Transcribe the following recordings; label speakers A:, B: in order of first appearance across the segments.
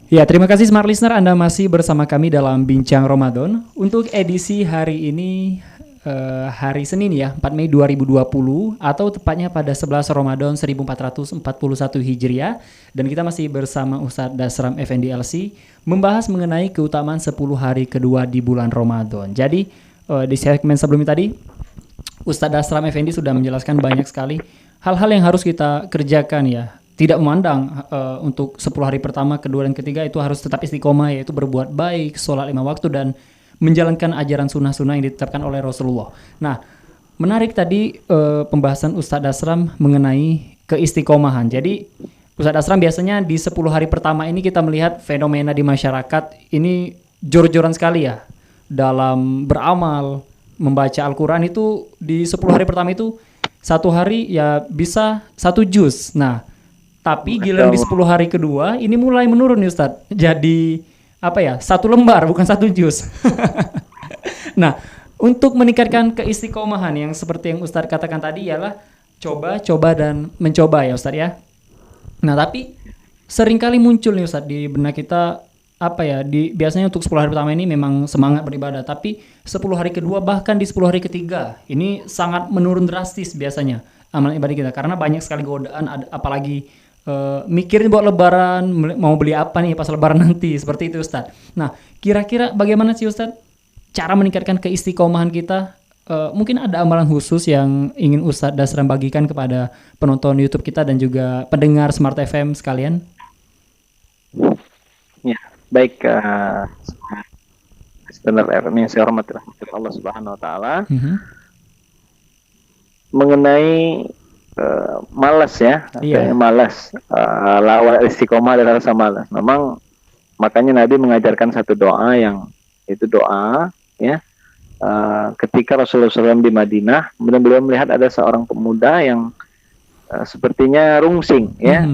A: Ya, terima kasih Smart Listener, Anda masih bersama kami dalam Bincang Ramadan. Untuk edisi hari ini, hari Senin ya, 4 Mei 2020, atau tepatnya pada 11 Ramadan 1441 Hijriah. Dan kita masih bersama Ustadz Dasram Effendi LC, membahas mengenai keutamaan 10 hari kedua di bulan Ramadan. Jadi, di segmen sebelumnya tadi, Ustadz Dasram Effendi sudah menjelaskan banyak sekali hal-hal yang harus kita kerjakan ya. Tidak memandang untuk 10 hari pertama, kedua, dan ketiga itu harus tetap istiqomah, yaitu berbuat baik, sholat 5 waktu, dan menjalankan ajaran sunnah-sunnah yang ditetapkan oleh Rasulullah. Nah, menarik tadi pembahasan Ustadz Dasram mengenai keistiqomahan. Jadi, Ustadz Dasram biasanya di 10 hari pertama ini kita melihat fenomena di masyarakat ini jor-joran sekali ya. Dalam beramal, membaca Al-Quran itu di 10 hari pertama itu satu hari ya bisa 1 juz. Nah, tapi giliran di 10 hari kedua ini mulai menurun nih Ustadz. Jadi apa ya? 1 lembar bukan 1 juz. Nah, untuk meningkatkan keistiqomahan yang seperti yang Ustadz katakan tadi ialah coba dan mencoba ya Ustadz ya. Nah, tapi seringkali muncul nih Ustadz di benak kita apa ya? Biasanya untuk 10 hari pertama ini memang semangat beribadah, tapi 10 hari kedua bahkan di 10 hari ketiga ini sangat menurun drastis biasanya amalan ibadah kita karena banyak sekali godaan apalagi mikirin buat lebaran, mau beli apa nih pas lebaran nanti, seperti itu Ustadz. Nah, kira-kira bagaimana sih Ustadz cara meningkatkan keistiqomahan kita? Mungkin ada amalan khusus yang ingin Ustadz Dasram bagikan kepada penonton YouTube kita dan juga pendengar Smart FM sekalian?
B: Ya, baik. Sebenarnya yang saya hormati Allah Subhanahu Wa Taala mengenai malas ya, malas, lawan istiqomah adalah rasa malas. Memang makanya Nabi mengajarkan satu doa yang itu doa ya. Ketika Rasulullah SAW di Madinah, kemudian beliau melihat ada seorang pemuda yang sepertinya rungsing ya,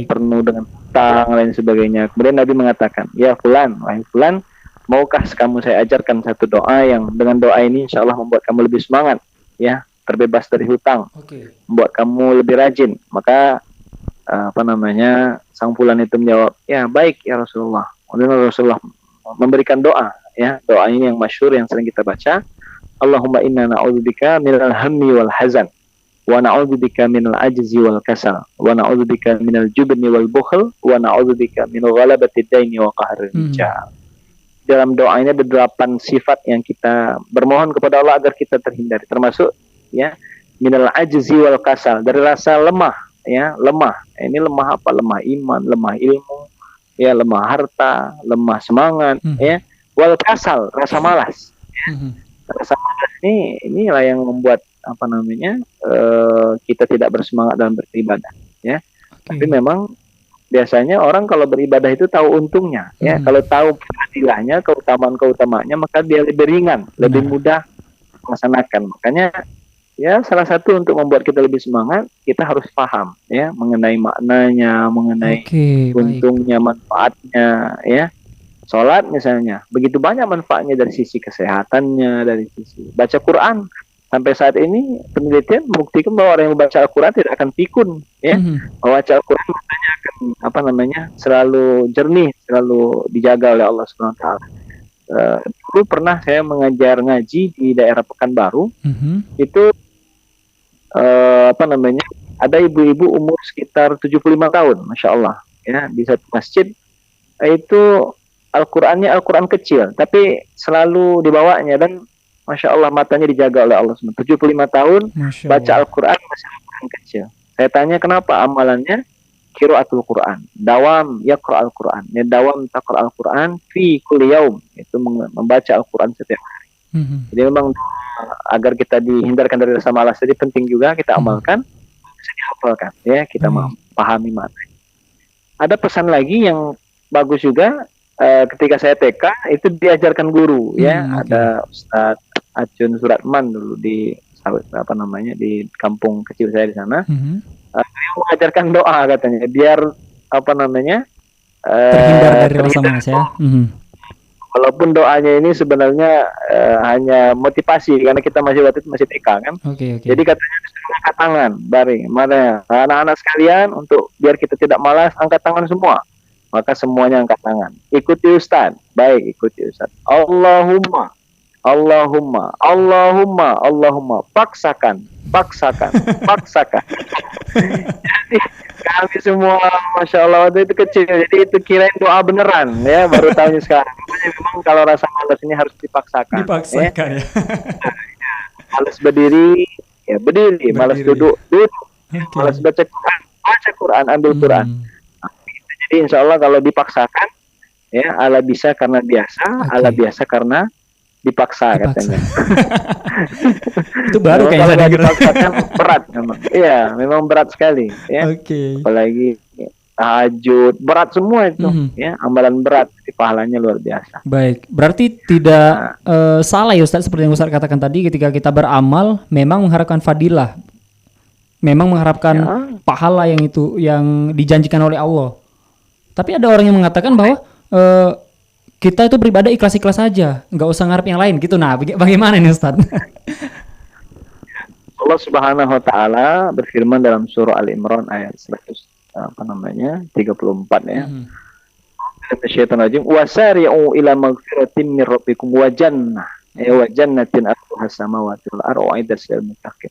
B: penuh dengan hutang lain sebagainya. Kemudian Nabi mengatakan, ya fulan, wahai fulan, maukah kamu saya ajarkan satu doa yang dengan doa ini insya Allah membuat kamu lebih semangat ya, terbebas dari hutang, membuat kamu lebih rajin. Maka sang fulan itu menjawab, ya baik ya Rasulullah. Kemudian Rasulullah memberikan doa ya, doa ini yang masyhur yang sering kita baca, Allahumma inna na'udzubika minal hammi wal hazan wa na'udzubika minal ajzi wal kasal wa na'udzubika minal jubni wal bukhl wa na'udzubika min ghalabati daini wa qahril rijal. Dalam doa ini ada 8 sifat yang kita bermohon kepada Allah agar kita terhindari, termasuk ya minal ajzi wal kasal, dari rasa lemah ya, lemah. Ini lemah apa? Lemah iman, lemah ilmu, ya lemah harta, lemah semangat, ya. Wal kasal, rasa malas. Ya. Rasa malas inilah yang membuat kita tidak bersemangat dalam beribadah, ya. Tapi memang biasanya orang kalau beribadah itu tahu untungnya, ya. Kalau tahu fadilahnya, keutamaannya, maka dia lebih ringan, lebih mudah melaksanakan. Makanya ya salah satu untuk membuat kita lebih semangat, kita harus paham ya mengenai maknanya, mengenai untungnya, manfaatnya ya. Sholat misalnya, begitu banyak manfaatnya dari sisi kesehatannya, dari sisi baca Quran. Sampai saat ini penelitian membuktikan bahwa orang yang membaca Al-Quran tidak akan pikun ya. Membaca Al-Quran maknanya akan selalu jernih, selalu dijaga oleh Allah Subhanahu wa taala. Dulu pernah saya mengajar ngaji di daerah Pekanbaru. Itu ada ibu-ibu umur sekitar 75 tahun, Masya Allah ya, di satu masjid itu Al-Qurannya Al-Quran kecil, tapi selalu dibawanya dan Masya Allah matanya dijaga oleh Allah. 75 tahun baca Al-Quran masih Al-Quran kecil. Saya tanya kenapa amalannya? Qiraatul Quran, dawam yaqra Al-Quran, ya dawam taqra Al-Quran fi kulli yaum, itu membaca Al-Quran setiap hari. Jadi memang agar kita dihindarkan dari rasa malas, jadi penting juga kita amalkan, bisa dihafalkan, ya kita memahami maknanya. Ada pesan lagi yang bagus juga, ketika saya TK itu diajarkan guru, ya ada Ustadz Acun Suratman dulu di di kampung kecil saya di sana. Beliau mengajarkan doa katanya biar
A: terhindar dari rasa malas ya.
B: Walaupun doanya ini sebenarnya hanya motivasi karena kita waktu itu masih TK kan. Jadi katanya angkat tangan, baring. Mana anak-anak sekalian untuk biar kita tidak malas, angkat tangan semua. maka semuanya angkat tangan. Ikuti Ustaz. Baik, ikuti Ustaz. Allahumma, Allahumma, Allahumma, Allahumma. Paksakan, paksakan, paksakan. Jadi kami semua, masya Allah, waktu itu kecil, jadi itu kirain doa beneran, ya, baru tahunya sekarang. Makanya memang kalau rasa malas ini harus dipaksakan.
A: Dipaksakan ya.
B: Malas berdiri, ya berdiri. Malas duduk, duduk.
A: Okay.
B: Malas baca Quran, baca Quran, ambil Quran. Nah, jadi insya Allah kalau dipaksakan, ya Allah bisa karena biasa, Allah biasa karena dipaksa. Katanya.
A: Itu baru kayak
B: kalau dipaksakan berat memang. Iya, memang berat sekali, ya. Apalagi tahajud, berat semua itu, ya, amalan berat, pahalanya luar biasa.
A: Baik, berarti tidak salah ya Ustaz, seperti yang Ustaz katakan tadi, ketika kita beramal memang mengharapkan fadilah, memang mengharapkan pahala yang itu yang dijanjikan oleh Allah. Tapi ada orang yang mengatakan bahwa kita itu beribadah ikhlas-ikhlas saja, nggak usah ngarep yang lain gitu. Nah, bagaimana ini Ustaz?
B: Allah Subhanahu wa taala berfirman dalam surah Al-Imran ayat 34 ya. Syaitanir wasari'u ila magfiratin min rabbikum wa jannah wa jannatin arduha samawati wal ardu uiddat lil muttaqin.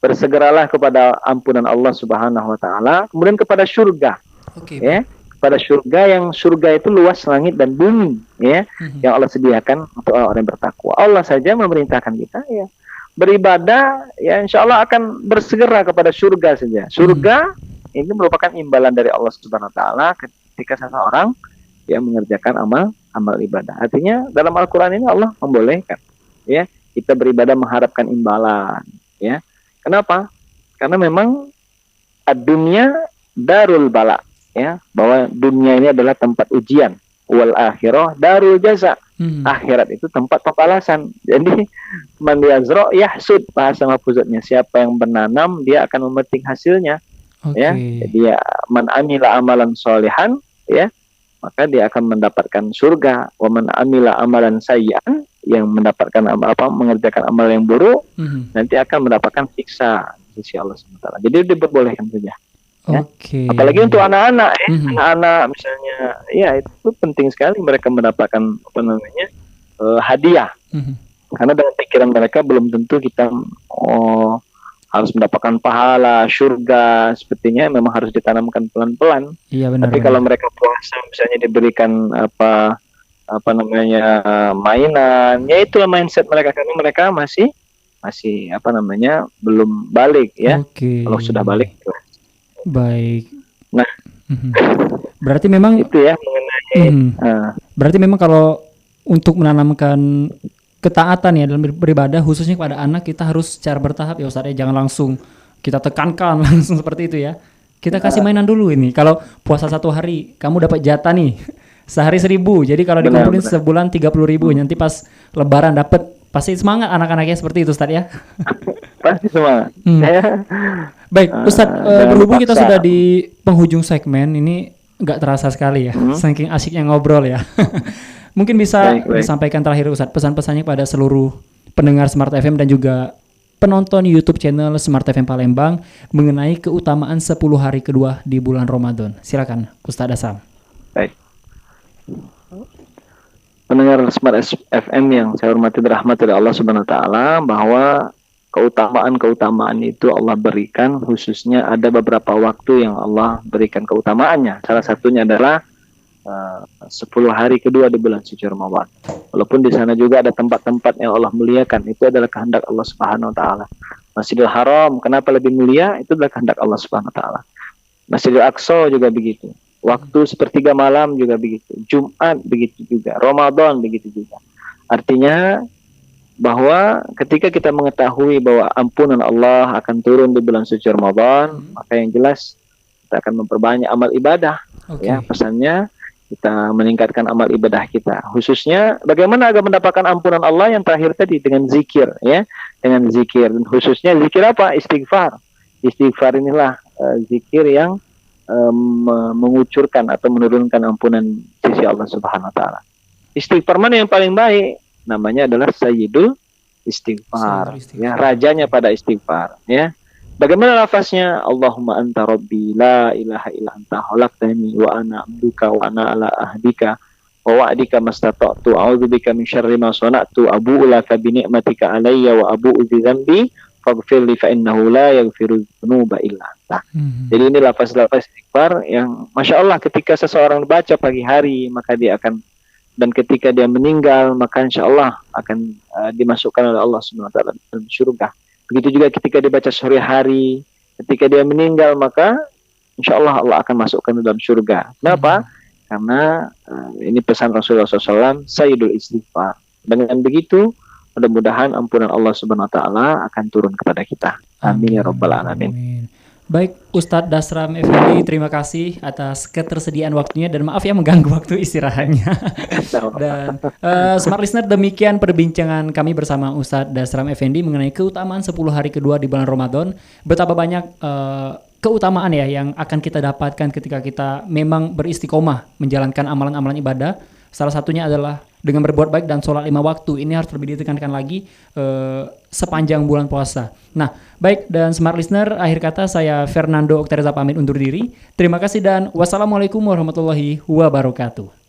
B: Bersegeralah kepada ampunan Allah Subhanahu wa taala, kemudian kepada surga. Ya. Pada surga, yang surga itu luas langit dan bumi, ya, yang Allah sediakan untuk orang yang bertakwa. Allah saja memerintahkan kita, ya, beribadah, ya, insya Allah akan bersegera kepada surga saja. Surga ini merupakan imbalan dari Allah Subhanahu Wa Taala ketika seseorang yang mengerjakan amal ibadah. Artinya dalam Al-Quran ini Allah membolehkan, ya, kita beribadah mengharapkan imbalan, ya. Kenapa? Karena memang dunia darul bala. Ya, bahwa dunia ini adalah tempat ujian, wal akhirah darul jaza. Akhirat itu tempat pembalasan. Jadi man yazra yahsud, bahasa mafhuzatnya, siapa yang menanam dia akan memetik hasilnya. Ya, jadi ya, man amila amalan sholihan, ya, maka dia akan mendapatkan surga. Wa man amila amalan sayyi'an, yang mendapatkan mengerjakan amal yang buruk, nanti akan mendapatkan siksa di sisi Allah SWT. Jadi diperbolehkan saja. Ya. Apalagi untuk anak-anak, ya, anak-anak misalnya, ya itu penting sekali mereka mendapatkan hadiah, karena dengan pikiran mereka belum tentu kita harus mendapatkan pahala surga, sepertinya memang harus ditanamkan pelan-pelan. Iya, benar. Tapi kalau mereka puasa misalnya diberikan mainan, ya itulah mindset mereka, karena mereka masih belum balik, ya. Kalau sudah balik.
A: Baik.
B: Nah,
A: berarti memang
B: itu ya mengenai.
A: Berarti memang kalau untuk menanamkan ketaatan ya dalam beribadah, khususnya kepada anak, kita harus secara bertahap ya Ustaz. Jangan langsung kita tekankan langsung seperti itu ya. Kita kasih mainan dulu ini. Kalau puasa 1 hari, kamu dapat jatah nih sehari 1.000. Jadi kalau dikumpulin sebulan 30.000. Nanti pas Lebaran dapat, pasti semangat anak-anaknya seperti itu Ustaz ya.
B: Pasti semangat.
A: Baik, Ustadz, berhubung kita sudah di penghujung segmen ini, nggak terasa sekali ya, saking asiknya ngobrol ya. Mungkin bisa disampaikan terakhir Ustadz, pesan-pesannya pada seluruh pendengar Smart FM dan juga penonton YouTube channel Smart FM Palembang mengenai keutamaan 10 hari kedua di bulan Ramadan. Silakan, Ustadz Asam.
B: Baik. Pendengar Smart FM yang saya hormati dan rahmati dari Allah Subhanahu Wa Taala, bahwa keutamaan itu Allah berikan, khususnya ada beberapa waktu yang Allah berikan keutamaannya. Salah satunya adalah 10 hari kedua di bulan suci Ramadan. Walaupun di sana juga ada tempat-tempat yang Allah muliakan, itu adalah kehendak Allah Subhanahu Wa Taala. Masjidil Haram, kenapa lebih mulia? Itu adalah kehendak Allah Subhanahu Wa Taala. Masjidil Aqsa juga begitu. Waktu sepertiga malam juga begitu. Jumat begitu juga. Ramadan begitu juga. Artinya bahwa ketika kita mengetahui bahwa ampunan Allah akan turun di bulan suci Ramadan, maka yang jelas kita akan memperbanyak amal ibadah. Ya, pesannya kita meningkatkan amal ibadah kita. Khususnya bagaimana agar mendapatkan ampunan Allah yang terakhir tadi, dengan zikir, ya, dengan zikir. Dan khususnya zikir apa? Istighfar. Istighfar inilah zikir yang mengucurkan atau menurunkan ampunan sisi Allah Subhanahu Wa Taala. Istighfar mana yang paling baik? Namanya adalah Sayyidul Istighfar, ya, rajanya pada istighfar, ya. Bagaimana lafaznya? Allahumma anta rabbi la ilaha illa anta khalaqtani wa ana abduka wa ana ala ahdika wa wa'dika mastata'tu a'udzubika min syarri ma sana'tu abu'u laka bi ni'matika alayya wa abu'u bi dzambi faghfir li fa innahu la yaghfiru dzunuba illa anta. Jadi ini lafaz-lafaz istighfar yang Masya Allah ketika seseorang baca pagi hari maka dia akan, dan ketika dia meninggal maka insya Allah akan dimasukkan oleh Allah Subhanahu wa taala dalam surga. Begitu juga ketika dibaca sore hari, ketika dia meninggal maka insya Allah Allah akan masukkan dalam surga. Kenapa? Karena ini pesan Rasulullah SAW, Sayyidul Istighfar. Dengan begitu, mudah-mudahan ampunan Allah Subhanahu Wa Taala akan turun kepada kita. Amin ya Rabbal Alamin.
A: Amin. Baik, Ustadz Dasram Effendi, terima kasih atas ketersediaan waktunya dan maaf ya mengganggu waktu istirahatnya. Dan Smart Listener, demikian perbincangan kami bersama Ustadz Dasram Effendi mengenai keutamaan 10 hari kedua di bulan Ramadan. Betapa banyak keutamaan ya yang akan kita dapatkan ketika kita memang beristiqomah menjalankan amalan-amalan ibadah. Salah satunya adalah dengan berbuat baik dan sholat 5 waktu. Ini harus lebih ditekankan lagi sepanjang bulan puasa. Nah, baik, dan Smart Listener, akhir kata saya Fernando Oktareza pamit undur diri. Terima kasih dan wassalamualaikum warahmatullahi wabarakatuh.